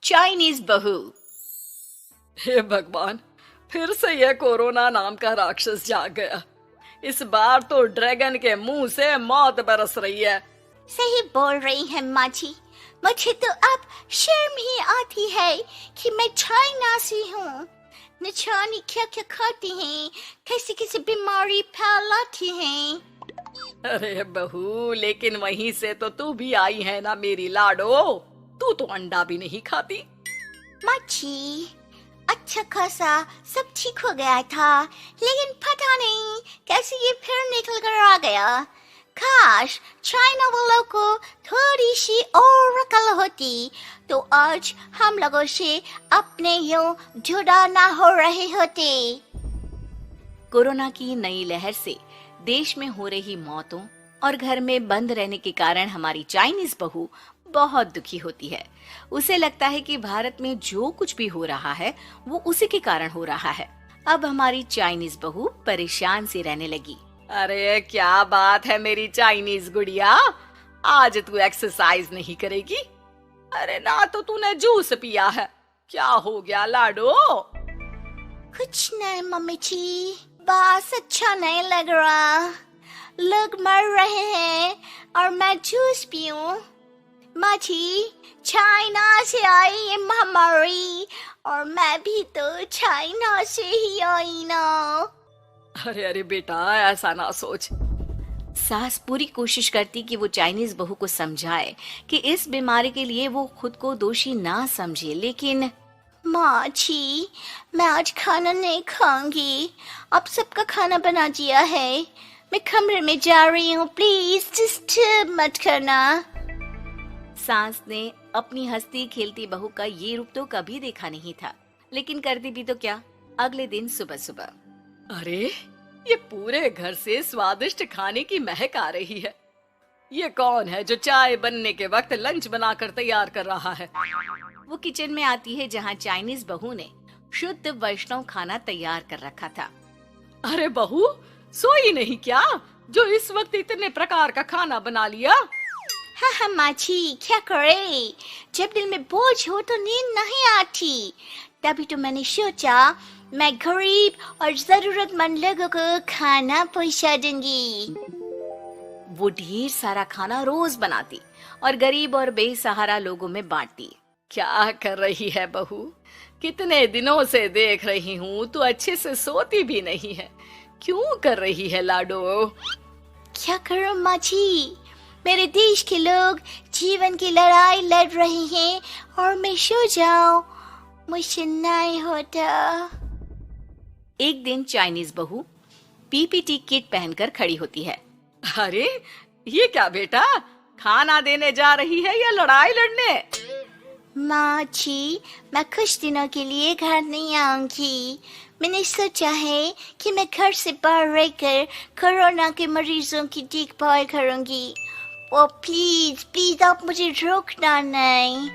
Chinese बहू। हे भगवान, फिर से यह कोरोना नाम का राक्षस जाग गया। इस बार तो ड्रैगन के मुंह से मौत बरस रही है। सही बोल रही है माँ जी। मुझे तो अब शर्म ही आती है कि मैं चाइना से हूँ। न जाने क्या क्या खाती हैं, कैसी कैसी बीमारी फैलाती हैं। अरे बहू, लेकिन वहीं से तो तू भी आई है ना मेरी लाडो। तू तो अंडा भी नहीं खाती। माँ जी, अच्छा खासा सब ठीक हो गया था, लेकिन पता नहीं कैसे ये फिर निकल कर आ गया। काश चाइना वालों को थोड़ी सी और अकल होती तो आज हम लोगों से अपने यूं जुदा ना हो रहे होते। कोरोना की नई लहर से देश में हो रही मौतों और घर में बंद रहने के कारण हमारी चाइनीज बहू बहुत दुखी होती है। उसे लगता है कि भारत में जो कुछ भी हो रहा है वो उसी के कारण हो रहा है। अब हमारी चाइनीज बहू परेशान सी रहने लगी। अरे क्या बात है मेरी चाइनीज गुड़िया, आज तू एक्सरसाइज नहीं करेगी? अरे ना तो तूने जूस पिया है। क्या हो गया लाडो? कुछ नहीं मम्मी जी, बस अच्छा नहीं लग रहा। लोग मर रहे हैं और मैं जूस पीऊं। माँ जी, चाइना से आई ये महामारी और मैं भी तो चाइना से ही आई ना। अरे अरे बेटा, ऐसा ना सोच। सास पूरी कोशिश करती कि वो चाइनीज बहू को समझाए कि इस बीमारी के लिए वो खुद को दोषी ना समझे, लेकिन माँ जी, मैं आज खाना नहीं खाऊंगी। अब सबका खाना बना दिया है। मैं कमरे में जा रही हूँ, प्लीज डिस्टर्ब मत करना। सास ने अपनी हंसती खेलती बहू का ये रूप तो कभी देखा नहीं था, लेकिन करती भी तो क्या। अगले दिन सुबह सुबह अरे ये पूरे घर से स्वादिष्ट खाने की महक आ रही है। ये कौन है जो चाय बनने के वक्त लंच बनाकर तैयार कर रहा है? वो किचन में आती है जहाँ चाइनीज बहू ने शुद्ध वैष्णव खाना तैयार कर रखा था। अरे बहू, सोई नहीं क्या जो इस वक्त इतने प्रकार का खाना बना लिया? हाँ हाँ माँ जी, क्या करे, जब दिल में बोझ हो तो नींद नहीं आती। तभी तो मैंने सोचा मैं गरीब और जरूरतमंद लोगों को खाना पहुँचा दूंगी। वो ढेर सारा खाना रोज बनाती और गरीब और बेसहारा लोगों में बांटती। क्या कर रही है बहू? कितने दिनों से देख रही हूँ तू अच्छे से सोती भी नहीं है। क्यों कर रही है लाडो? क्या करूं माँ जी, मेरे देश के लोग जीवन की लड़ाई लड़ रहे हैं और मैं सो जाऊं, मुझसे नहीं होता। एक दिन चाइनीज बहू पीपीटी किट पहनकर खड़ी होती है। अरे ये क्या बेटा, खाना देने जा रही है या लड़ाई लड़ने? माँ जी, मैं कुछ दिनों के लिए घर नहीं आऊंगी। मैंने सोचा है कि मैं घर से बाहर रहकर कोरोना के मरीजों की देखभाल करूंगी। ओ प्लीज प्लीज आप मुझे रोकना नहीं।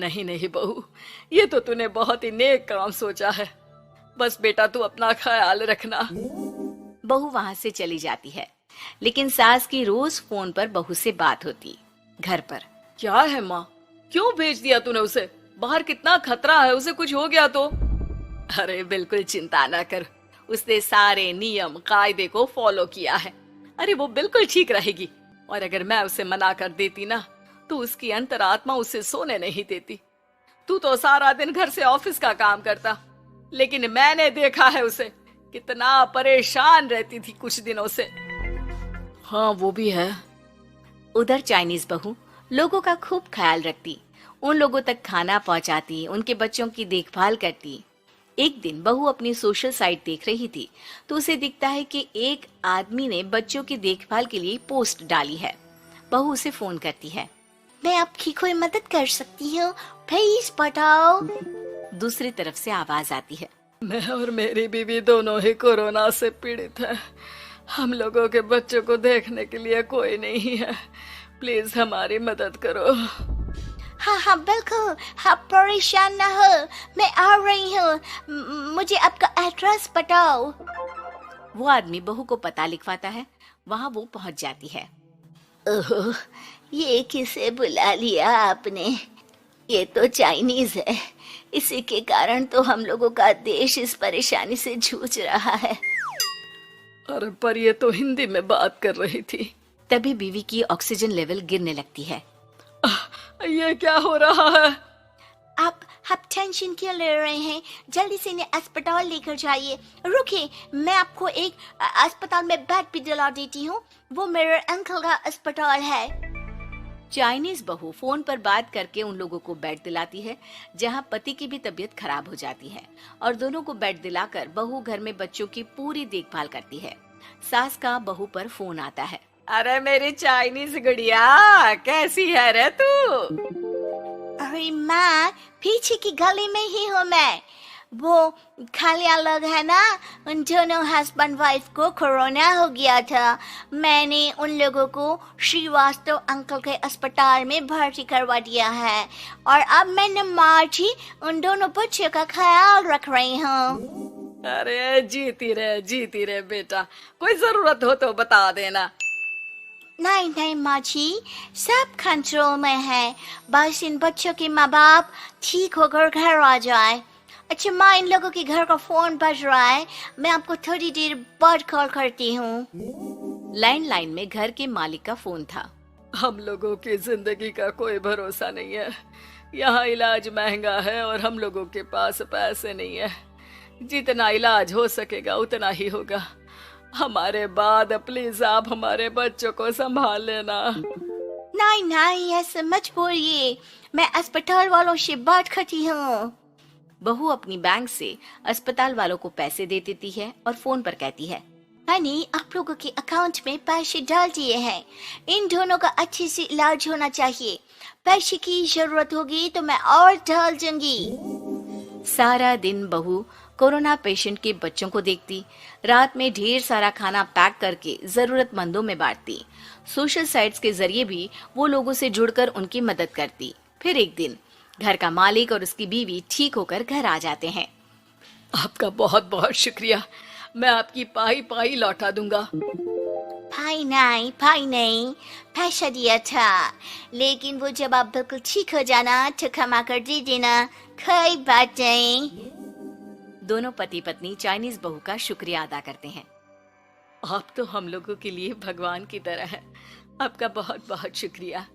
नहीं नहीं बहू, ये तो तूने बहुत ही नेक काम सोचा है। बस बेटा तू अपना ख्याल रखना। बहू वहां से चली जाती है, लेकिन सास की रोज फोन पर बहू से बात होती। घर पर क्या है माँ, क्यों भेज दिया तूने उसे? बाहर कितना खतरा है, उसे कुछ हो गया तो? अरे बिल्कुल चिंता न कर, उसने सारे नियम कायदे को फॉलो किया है। अरे वो बिल्कुल ठीक रहेगी। और अगर मैं उसे मना कर देती ना तो उसकी अंतरात्मा उसे सोने नहीं देती। तू तो सारा दिन घर से ऑफिस का काम करता, लेकिन मैंने देखा है उसे कितना परेशान रहती थी कुछ दिनों से। हाँ वो भी है। उधर चाइनीज बहू लोगों का खूब ख्याल रखती, उन लोगों तक खाना पहुंचाती, उनके बच्चों की देखभाल करती। एक दिन बहू अपनी सोशल साइट देख रही थी तो उसे दिखता है कि एक आदमी ने बच्चों की देखभाल के लिए पोस्ट डाली है। बहू उसे फोन करती है। मैं आपकी कोई मदद कर सकती हूँ, प्लीज बताओ। दूसरी तरफ से आवाज आती है। मैं और मेरी बीवी दोनों ही कोरोना से पीड़ित हैं। हम लोगों के बच्चों को देखने के लिए कोई नहीं है। प्लीज हमारी मदद करो। हाँ हाँ बिल्कुल, आप परेशान ना हो, मैं आ रही हूँ। मुझे आपका एड्रेस बताओ। वो आदमी बहू को पता लिखवाता है। वहाँ वो पहुँच जाती है। ओह, ये किसे बुला लिया आपने? ये तो चाइनीज है, इसी के कारण तो हम लोगों का देश इस परेशानी से जूझ रहा है। अरे पर ये तो हिंदी में बात कर रही थी। तभी बीवी की ऑक्सीजन लेवल गिरने लगती है। ये क्या हो रहा है? आप टेंशन क्यों ले रहे हैं? जल्दी से इन्हें अस्पताल लेकर जाइए। रुकिए, मैं आपको एक अस्पताल में बेड भी दिला देती हूँ। वो मेरे अंकल का अस्पताल है। चाइनीज बहू फोन पर बात करके उन लोगों को बेड दिलाती है, जहाँ पति की भी तबीयत खराब हो जाती है और दोनों को बेड दिलाकर बहू घर में बच्चों की पूरी देखभाल करती है। सास का बहू पर फोन आता है। अरे मेरी चाइनीज गुड़िया, कैसी है रे तू? अरे माँ, पीछे की गली में ही हूँ मैं। वो खालिया लोग है ना, उन दोनों हस्बैंड वाइफ को कोरोना हो गया था। मैंने उन लोगों को श्रीवास्तव अंकल के अस्पताल में भर्ती करवा दिया है और अब मैं नमाज ही उन दोनों बच्चों का ख्याल रख रही हूँ। अरे जीती रहे बेटा, कोई जरूरत हो तो बता देना। नहीं माँ जी, सब कंट्रोल में है। बस इन बच्चों के माँ बाप ठीक होकर घर आ जाए। अच्छा माँ, इन लोगों के घर का फोन बज रहा है, मैं आपको थोड़ी देर बाद कॉल करती हूँ। लैंडलाइन में घर के मालिक का फोन था। हम लोगों की जिंदगी का कोई भरोसा नहीं है। यहाँ इलाज महंगा है और हम लोगों के पास पैसे नहीं है। जितना इलाज हो सकेगा उतना ही होगा। हमारे बाद प्लीज आप हमारे बच्चों को संभाल लेना। नहीं, ऐसे मत बोलिए, मैं अस्पताल वालों से बात करती हूँ। बहू अपनी बैंक से अस्पताल वालों को पैसे दे देती है और फोन पर कहती है, हनी, आप लोगों के अकाउंट में पैसे डाल दिए हैं। इन दोनों का अच्छे से इलाज होना चाहिए। पैसे की जरूरत होगी तो मैं और डाल दूंगी। सारा दिन बहू कोरोना पेशेंट के बच्चों को देखती, रात में ढेर सारा खाना पैक करके जरूरतमंदों में बांटती। सोशल साइट्स के जरिए भी वो लोगों से जुड़कर उनकी मदद करती। फिर एक दिन घर का मालिक और उसकी बीवी ठीक होकर घर आ जाते हैं। आपका बहुत बहुत शुक्रिया, मैं आपकी पाई पाई लौटा दूंगा। भाई नहीं, पैसा दिया था, लेकिन वो जब आप बिल्कुल ठीक हो जाना तो क्षमा कर दे देना, कोई बात नहीं। दोनों पति पत्नी चाइनीज बहू का शुक्रिया अदा करते हैं। आप तो हम लोगों के लिए भगवान की तरह हैं। आपका बहुत बहुत शुक्रिया।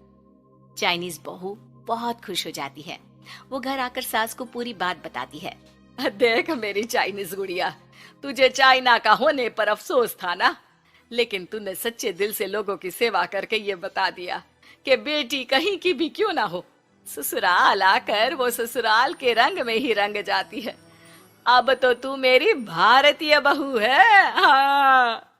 चाइनीज बहू बहुत खुश हो जाती है। वो घर आकर सास को पूरी बात बताती है। देख मेरी चाइनीज गुड़िया, तुझे चाइना का होने पर अफसोस था ना, लेकिन तूने सच्चे दिल से लोगों की सेवा करके ये बता दिया कि बेटी कहीं की भी क्यों ना हो, ससुराल आकर वो ससुराल के रंग में ही रंग जाती है। अब तो तू मेरी भारतीय बहू है। हाँ।